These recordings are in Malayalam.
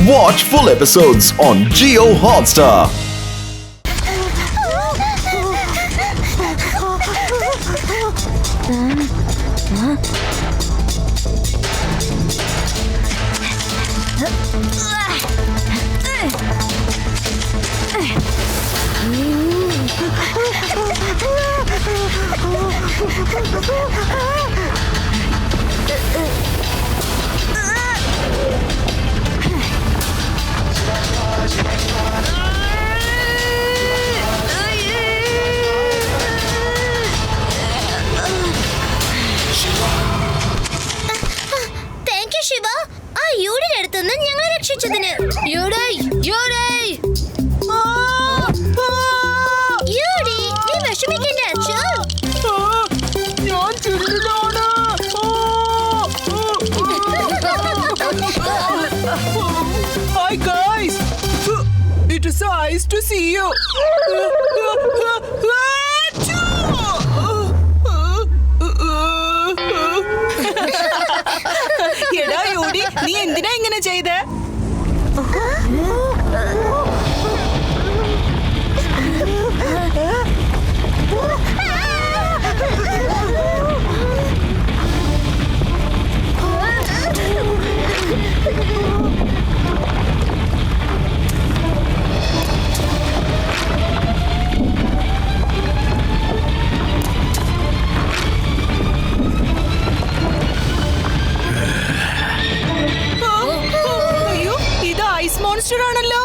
Watch full episodes on Jio Hotstar. Hi guys! It is so nice to see you. എടാ യൂടി, നീ എന്തിനാ ഇങ്ങനെ ചെയ്തേ? മോൺസ്റ്റർ ആണല്ലോ.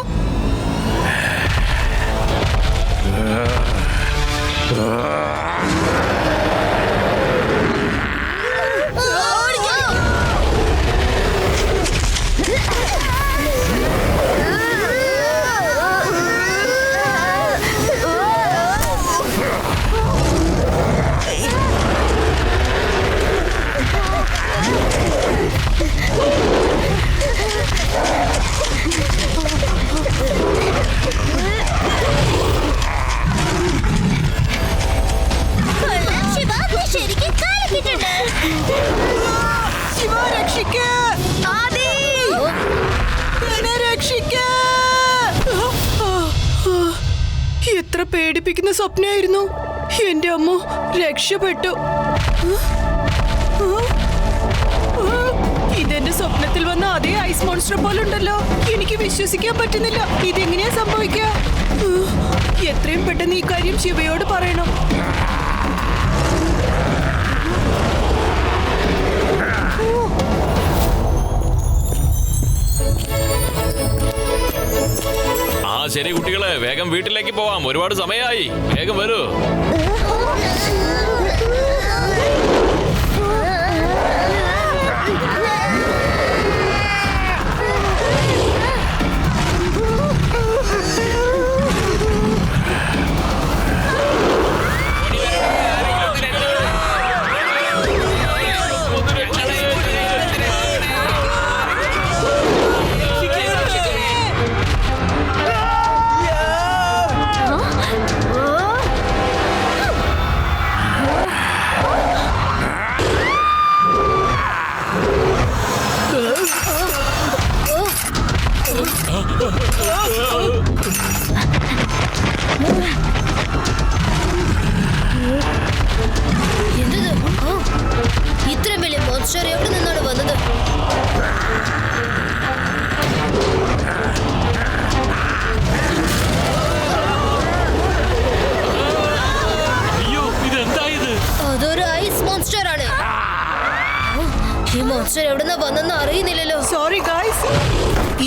എത്ര പേടിപ്പിക്കുന്ന സ്വപ്നമായിരുന്നു. എന്റെ അമ്മ രക്ഷപ്പെട്ടു. ഇതെന്റെ സ്വപ്നത്തിൽ വന്ന അതേ ഐസ് മോൺസ്റ്റർ പോലുണ്ടല്ലോ. എനിക്ക് വിശ്വസിക്കാൻ പറ്റുന്നില്ല. ഇതെങ്ങനെയാ സംഭവിക്കുക? എത്രയും പെട്ടെന്ന് ഈ കാര്യം ശിവയോട് പറയണം. ശരി കുട്ടികളെ, വേഗം വീട്ടിലേക്ക് പോവാം. ഒരുപാട് സമയമായി. വേഗം വരൂ. ഇത്ര വലിയ മോൺസ്റ്റർ എവിടെ നിന്നാണ് വന്നത്? അയ്യോ, ഇതെന്തായത്? അതൊരു ഐസ് മോൺസ്റ്റർ ആണ്. ഈ മോൺസ്റ്റർ എവിടുന്നാ വന്നെന്ന് അറിയുന്നില്ലല്ലോ. സോറി ഗൈസ്,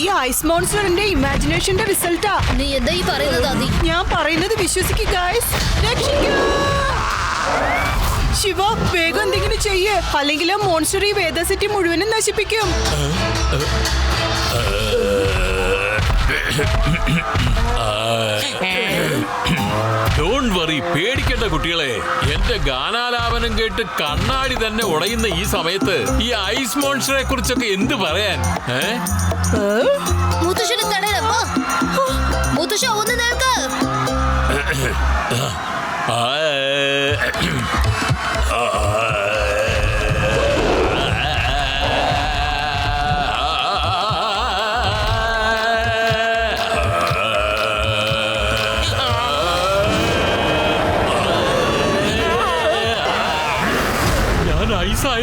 ഈ ഐസ് മോൺസ്റ്ററിന്റെ ഇമാജിനേഷന്റെ റിസൾട്ടാ. നീ എന്താ ഈ പറയുന്നത്? അതി ഞാൻ പറയുന്നത് വിശ്വസിക്കുക ഗൈസ്. ശിവ, വേഗം എന്തെങ്കിലും ചെയ്യേ, അല്ലെങ്കിൽ ആ മോൺസ്റ്റർ ഈ വേദ സിറ്റി മുഴുവനും നശിപ്പിക്കും. ഡോണ്ട് വറി, പേടിക്കേണ്ട കുട്ടികളെ. എന്റെ ഗാനാലാപനം കേട്ട് കണ്ണാടി തന്നെ ഉടയുന്ന ഈ സമയത്ത് ഈ ഐസ് മോൺസ്റ്ററെ കുറിച്ചൊക്കെ എന്ത് പറയാൻ? മുത്തശ്ശനെ തടയണപ്പോ. മുത്തശ്ശ ഒന്ന് നിൽക്ക്.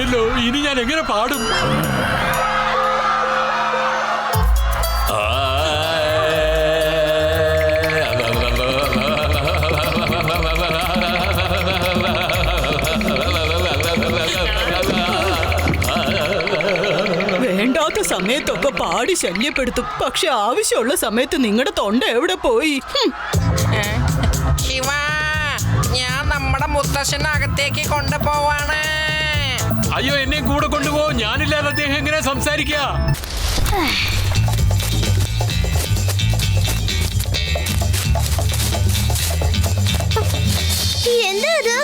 പോയല്ലോ. ഇനി ഞാൻ എങ്ങനെ പാടും? വേണ്ടാത്ത സമയത്തൊക്കെ പാടി ശല്യപ്പെടുത്തും. പക്ഷെ ആവശ്യമുള്ള സമയത്ത് നിങ്ങളുടെ തൊണ്ട എവിടെ പോയി? ശിവ, ഞാൻ നമ്മുടെ മുത്തശ്ശനകത്തേക്ക് കൊണ്ടുപോവാണ്. അയ്യോ, എന്നെ കൂടെ കൊണ്ടുപോ. ഞാനില്ലാതെ അദ്ദേഹം എങ്ങനെ സംസാരിക്ക? എന്താ ഇത്?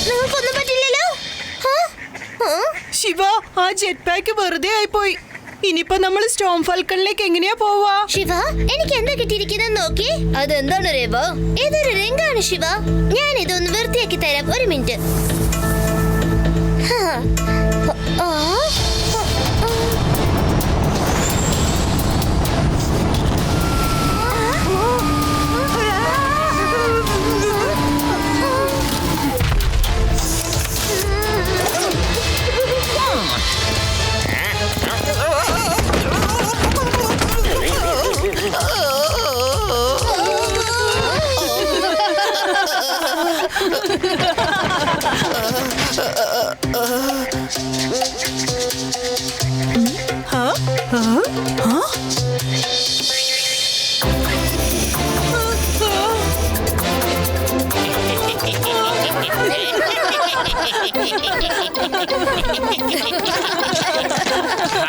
നിങ്ങൾക്കൊന്നും പറ്റില്ലല്ലോ. ശിവ, ആ ജെറ്റ് പാക്ക് വെറുതെ ആയിപ്പോയി. ഇനിയിപ്പോ നമ്മൾ സ്റ്റോം ഫാൽക്കണിലേക്ക് എങ്ങനെയാ പോവാ? ശിവ, എനിക്ക് എന്താ കിട്ടിയിരിക്കുന്നത് നോക്കി. അതെന്താണ് രേവ? ഇതൊരു റിംഗാണ് ശിവ. ഞാൻ ഇതൊന്ന് വൃത്തിയാക്കി തരാം. ഒരു മിനിറ്റ്.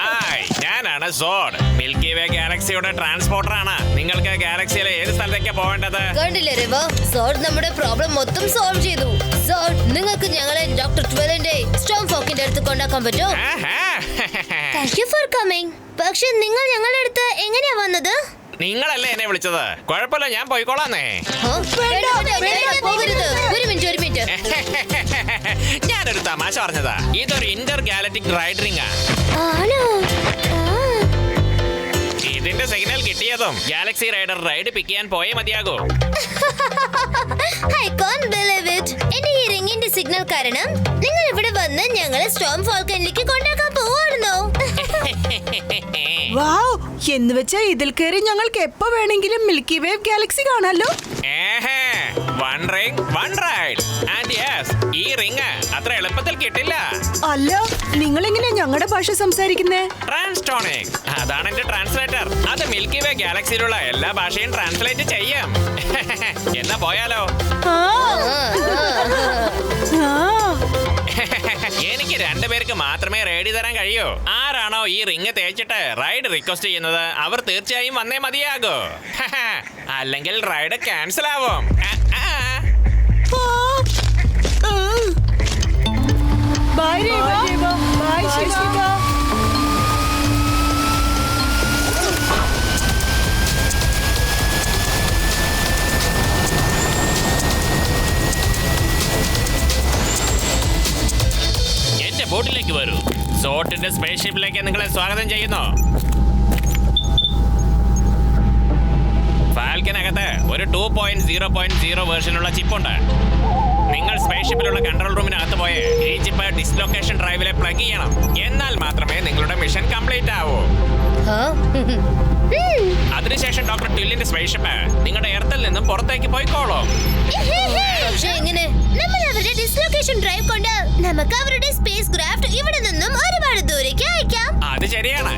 ഹായ്, ഞാനാണ് സോഡ്. മിൽക്കി വേ ഗാലക്സിയുടെ ട്രാൻസ്പോർട്ടർ ആണ്. നിങ്ങൾക്ക് ഗാലക്സിയിലെ ഏത് സ്ഥലത്തേക്കാ പോവേണ്ടത്? കണ്ടില്ലേ രേവ, സോഡ് നമ്മുടെ പ്രോബ്ലം മൊത്തം സോൾവ് ചെയ്തു. സോഡ്, നിങ്ങൾക്ക് ഞങ്ങളെ ഡോക്ടർ ട്വെലിന്റെ സ്റ്റോം ഫോക്കിന്റെ അടുത്ത് കൊണ്ടാക്കാൻ പറ്റുമോ? Thank you for coming. പക്ഷെ നിങ്ങൾ ഞങ്ങളുടെ അടുത്ത് എങ്ങനെയാ വന്നത്? നിങ്ങളല്ലേ എന്നെ വിളിച്ചത്? കുഴപ്പമില്ല, ഞാൻ പോയിക്കോളാന്നേ. പോകരുത്. ഒരു മിനിറ്റ്. ഞാനൊരു തമാശ പറഞ്ഞതാ. ഇതൊരു ഇന്റർ ഗാലക്റ്റിക് റൈഡ് റിംഗ് ആണ്. ഇതിന്റെ സിഗ്നൽ കിട്ടിയതും ഗാലക്സി റൈഡർ റൈഡ് പിക്ക് ചെയ്യാൻ പോയേ മതിയാകൂ. I can't believe it. എന്റെ ഈ റിംഗിന്റെ സിഗ്നൽ കാരണം നിങ്ങൾ ഇവിടെ വന്ന് ഞങ്ങളെ സ്റ്റോം ഫാൽക്കണിലേക്ക് കൊണ്ടാക്കാൻ പോവായിരുന്നോ? വാവ്, എന്ന് വെച്ചാ ഇതിൽ കയറി ഞങ്ങൾക്ക് എപ്പോ വേണമെങ്കിലും മിൽക്കി വേവ് ഗാലക്സി കാണാലോ. One ring one ride. And yes, ഈ റിംഗ് അത്ര എളുപ്പത്തിൽ കിട്ടില്ല. അല്ല, നിങ്ങൾ എങ്ങനെയാ ഞങ്ങളുടെ ഭാഷ സംസാരിക്കുന്നേ? ട്രാൻസ്റ്റോണിക്, അതാണ് എന്റെ ട്രാൻസ്ലേറ്റർ. അത് മിൽക്കി വേ ഗാലക്സിയിലുള്ള എല്ലാ ഭാഷയും ട്രാൻസ്ലേറ്റ് ചെയ്യും. എന്നാ പോയാലോ? എനിക്ക് രണ്ടുപേർക്ക് മാത്രമേ റൈഡ് തരാൻ കഴിയൂ. ആരാണോ ഈ റിംഗ് തേച്ചിട്ട് റൈഡ് റിക്വസ്റ്റ് ചെയ്യുന്നത് അവർ തീർച്ചയായും വന്നേ മതിയാകൂ. അല്ലെങ്കിൽ റൈഡ് ക്യാൻസൽ ആവും. ബൈ രേവ. ബൈ ശിവ. എന്റെ ബോട്ടിലേക്ക് വരൂ. സോട്ടിന്റെ സ്പേസ്ഷിപ്പിലേക്ക് നിങ്ങളെ സ്വാഗതം ചെയ്യുന്നു. ഫാൽക്കനകത്ത് ഒരു 2.0.0 വേർഷനുള്ള ചിപ്പുണ്ട്. നിങ്ങൾ സ്പേസ്ഷിപ്പിലുള്ള കൺട്രോൾ റൂമിനകത്ത് പോയി ഈ ചിപ്പ് ഡിസ്ലൊക്കേഷൻ ഡ്രൈവിലെ പ്ലഗ് ചെയ്യണം. എന്നാൽ മാത്രമേ നിങ്ങളുടെ മിഷൻ കംപ്ലീറ്റ് ആവൂ. അതിനുശേഷം ഡോക്ടർ ട്വില്ലിന്റെ സ്പേസ്ഷിപ്പ് നിങ്ങളുടെ എർത്തിൽ നിന്നും പുറത്തേക്ക് പോയിക്കോളും. പക്ഷേ എങ്ങനെ? നമ്മൾ അവരുടെ ഡിസ്ലൊക്കേഷൻ ഡ്രൈവ് കൊണ്ട് നമുക്ക് അവരുടെ സ്പേസ് ക്രാഫ്റ്റ് ഇവിടെ നിന്നും ഒരുപാട് ദൂരേക്ക് അയക്കാം. അത് ശരിയാണ്.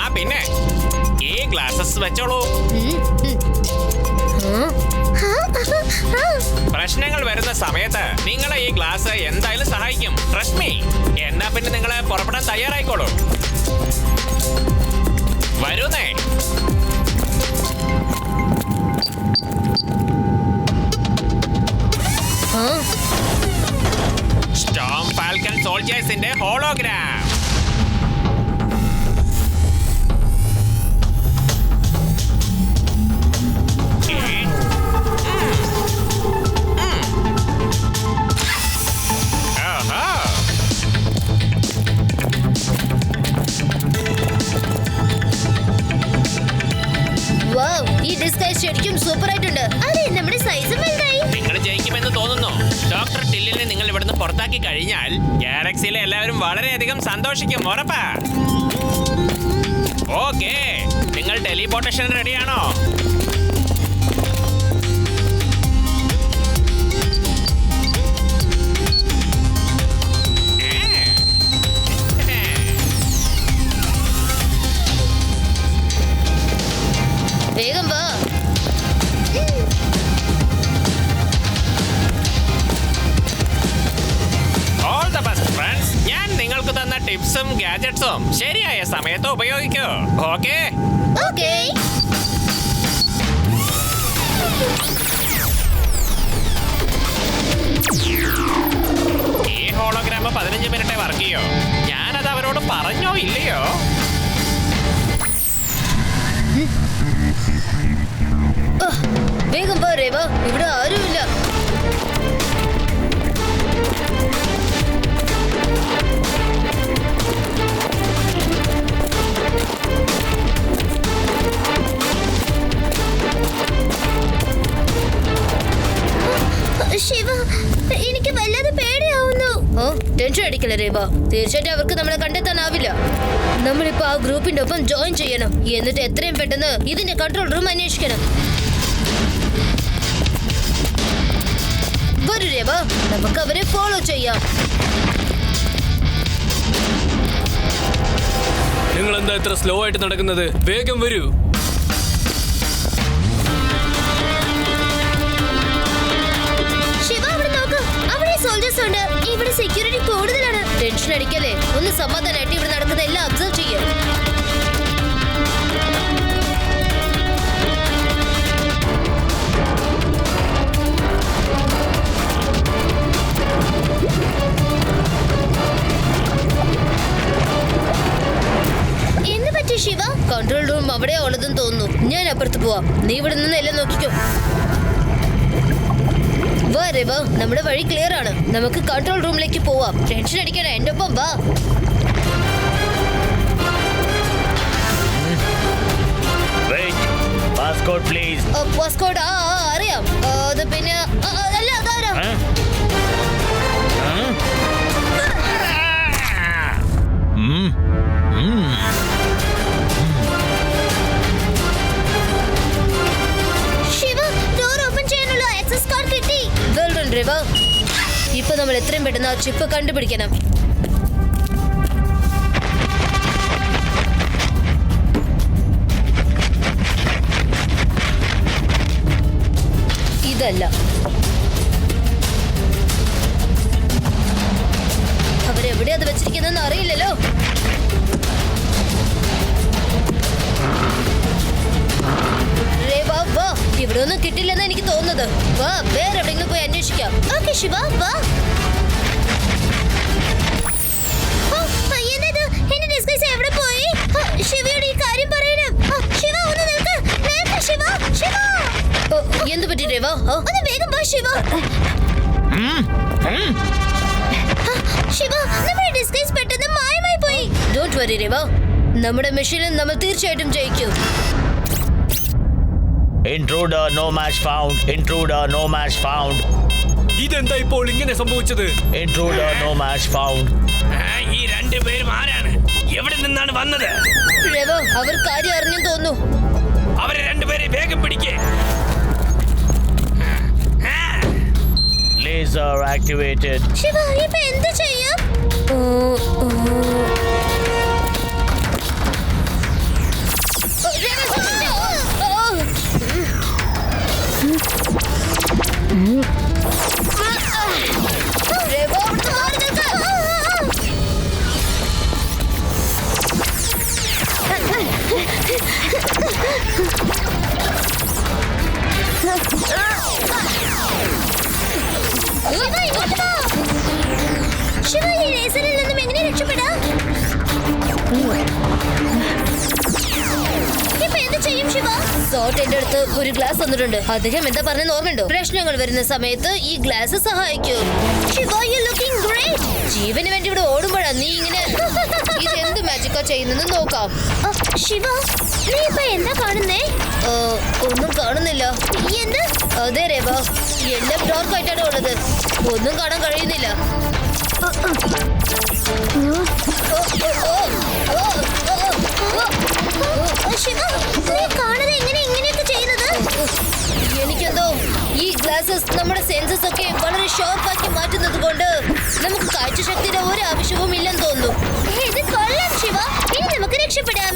ആ പിന്നെ ഈ ഗ്ലാസസ് വെച്ചോളൂ. പ്രശ്നങ്ങൾ വരുന്ന സമയത്ത് നിങ്ങളെ ഈ ഗ്ലാസ് എന്തായാലും സഹായിക്കും. Trust me. എന്നാ പിന്നെ നിങ്ങളെ പുറപ്പെടാൻ തയ്യാറായിക്കോളൂ. വരൂന്നേ. സ്റ്റോം ഫാൽക്കൺ സോൾജേഴ്സിന്റെ ഹോളോഗ്രാം. ശരിക്കും സൂപ്പർ ആയിട്ടുണ്ട്. അതെ, നമ്മുടെ സൈസും വലുതായി. നിങ്ങൾ ജയിക്കുമെന്ന് തോന്നുന്നു. ഡോക്ടർ ടില്ലിനെ നിങ്ങൾ ഇവിടുന്ന് പുറത്താക്കി കഴിഞ്ഞാൽ ഗാലക്സിയിലെ എല്ലാവരും വളരെയധികം സന്തോഷിക്കും, ഉറപ്പാ. ഓക്കേ, നിങ്ങൾ ടെലിപോർട്ടേഷൻ റെഡിയാണോ? വേഗം വാ. All the best friends. ഞാൻ നിങ്ങൾക്ക് തന്ന ടിപ്സും ഗാഡ്ജറ്റ്സും ശരിയായ സമയത്ത് ഉപയോഗിക്കൂ. ഓക്കേ? ഓക്കേ. ഈ ഹോളോഗ്രാം 15 മിനിറ്റ് വർക്ക് ചെയ്യോ? ഞാനത് അവരോട് പറഞ്ഞോ ഇല്ലയോ? വേഗം പോ രേവ, ഇവിടെ ആരുമില്ല. ശിവ, എനിക്ക് വല്ലാതെ പേടിയാവുന്നു. ഓ, ടെൻഷൻ അടിക്കല രേവ. തീർച്ചയായിട്ടും അവർക്ക് നമ്മളെ കണ്ടെത്താനാവില്ല. നമ്മളിപ്പോ ആ ഗ്രൂപ്പിന്റെ ഒപ്പം ജോയിൻ ചെയ്യണം. എന്നിട്ട് എത്രയും പെട്ടെന്ന് ഇതിന്റെ കൺട്രോൾ റൂം അന്വേഷിക്കണം. വരൂ രേവ, നമുക്ക് അവരെ ഫോളോ ചെയ്യാം. നിങ്ങൾ എന്താ ഇത്ര സ്ലോ ആയിട്ട് നടക്കുന്നത്? വേഗം വരൂ. ശിവ, അവിടെ നോക്ക്, അവിടെ സോൾജേഴ്സ് ഉണ്ട്. ഇവിടെ സെക്യൂരിറ്റി കൂടുതലാണ്. ടെൻഷൻ അടിക്കല്ലേ, ഒന്ന് സമാധാനമായിട്ട് ഇവിടെ നടക്കുന്ന എല്ലാം അബ്സർവ് ചെയ്യാം. എന്ത് പറ്റി ശിവ? കൺട്രോൾ റൂം അവിടെയാ ഉള്ളതെന്ന് തോന്നുന്നു. ഞാൻ അപ്പുറത്ത് പോവാം, നീ ഇവിടെ നിന്ന് എല്ലാം നോക്കിക്കോ. വാ രേവ, നമ്മുടെ വഴി ക്ലിയർ ആണ്. നമുക്ക് കൺട്രോൾ റൂമിലേക്ക് പോവാം. ടെൻഷൻ അടിക്കണ, എന്റെ ഒപ്പം വാ. Passport please. പാസ്പോർട്ട് അറിയാം. അത് പിന്നെ അല്ല, അതാരാ? ശിവ, ഡോർ ഓപ്പൺ ചെയ്യാനുള്ള ആക്സസ് കാർഡ് കിട്ടി. Well done Rewa. ഇപ്പൊ നമ്മൾ എത്രയും പെട്ടെന്ന് ആ ചിപ്പ് കണ്ടുപിടിക്കണം. ഇതല്ല. അവരെവിടെയാ അത് വെച്ചിരിക്കുന്നതെന്ന് അറിയില്ലല്ലോ. രേവ, വാ. ഇവിടെ ഒന്നും കിട്ടില്ലെന്ന് എനിക്ക് തോന്നുന്നത്. വാ, വേറെ എവിടെയെങ്കിലും പോയി അന്വേഷിക്കാം. ഓക്കേ ശിവ, വാ. എന്റെ ഡിസ്ഗൈസ് എവിടെ പോയി? ശിവയോട് ഈ കാര്യം പറയണം. ശിവ, ഒന്ന് നിൽക്ക്. നേരത്തെ ശിവ, ശിവ. എന്ത് പറ്റി രേവ? ഒന്ന് വേഗം പോ ശിവ. ശിവ, നമ്മുടെ ഡിസ്ഗൈസ് പെട്ടെന്ന് മായമായി പോയി. ഡോണ്ട് വറി രേവ, നമ്മുടെ മെഷീനിൽ നമ്മൾ തീർച്ചയായിട്ടും ജയിക്കും. Intruder, no match found. Intruder, no match found. ഇതെന്താ ഇപ്പോൾ ഇങ്ങനെ സംഭവിച്ചത്? Intruder, no match found. ഈ രണ്ടുപേരും ആരാണ്? എവിടെ നിന്നാണ് വന്നത്? രേവ, അവർ കാര്യം അറിഞ്ഞെന്ന് തോന്നുന്നു. അവരെ രണ്ടുപേരെ വേഗം പിടിക്കേ. Laser activated. ശിവ, ഇപ്പൊ എന്ത് ചെയ്യാം? ശിവ, ഈ ലേസറിൽ നിന്നും എങ്ങനെ രക്ഷപ്പെടാം? ഇപ്പൊ എന്ത് ചെയ്യും ശിവ? സോട്ട് എന്റെ അടുത്ത് ഒരു ഗ്ലാസ് തന്നിട്ടുണ്ട്. അദ്ദേഹം എന്താ പറഞ്ഞെന്ന് ഓർമ്മയുണ്ടോ? പ്രശ്നങ്ങൾ വരുന്ന സമയത്ത് ഈ ഗ്ലാസ് സഹായിക്കും. Shiva, you looking great. ജീവന് വേണ്ടി ഇവിടെ ഓടുമ്പോഴാ നീ ഇങ്ങനെ ഇതെന്ത് മാജിക്കാ ചെയ്യുന്നെന്ന് നോക്കാം. ശിവ, നീ ഇപ്പൊ എന്താ കാണുന്നേ? ഒന്നും കാണുന്നില്ല. എന്ത്? അതെ രേവ, എല്ലാം ഡാർക്ക് ആയിട്ടാണ് ഉള്ളത്. ഒന്നും കാണാൻ കഴിയുന്നില്ല. എനിക്കെന്തോ ഈ ഗ്ലാസസ് നമ്മുടെ സെൻസസ് ഒക്കെ വളരെ ഷോർപ്പാക്കി മാറ്റുന്നത് കൊണ്ട് നമുക്ക് കാഴ്ചശക്തിയുടെ ഒരു ആവശ്യവും ഇല്ലെന്ന് തോന്നുന്നു. ഇത് കൊള്ളാം ശിവ, ഇനി നമുക്ക് രക്ഷപ്പെടാം.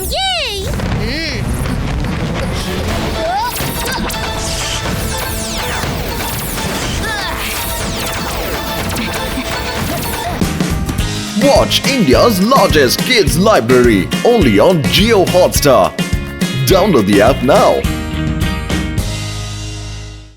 Watch India's largest kids library only on Jio Hotstar. Download the app now.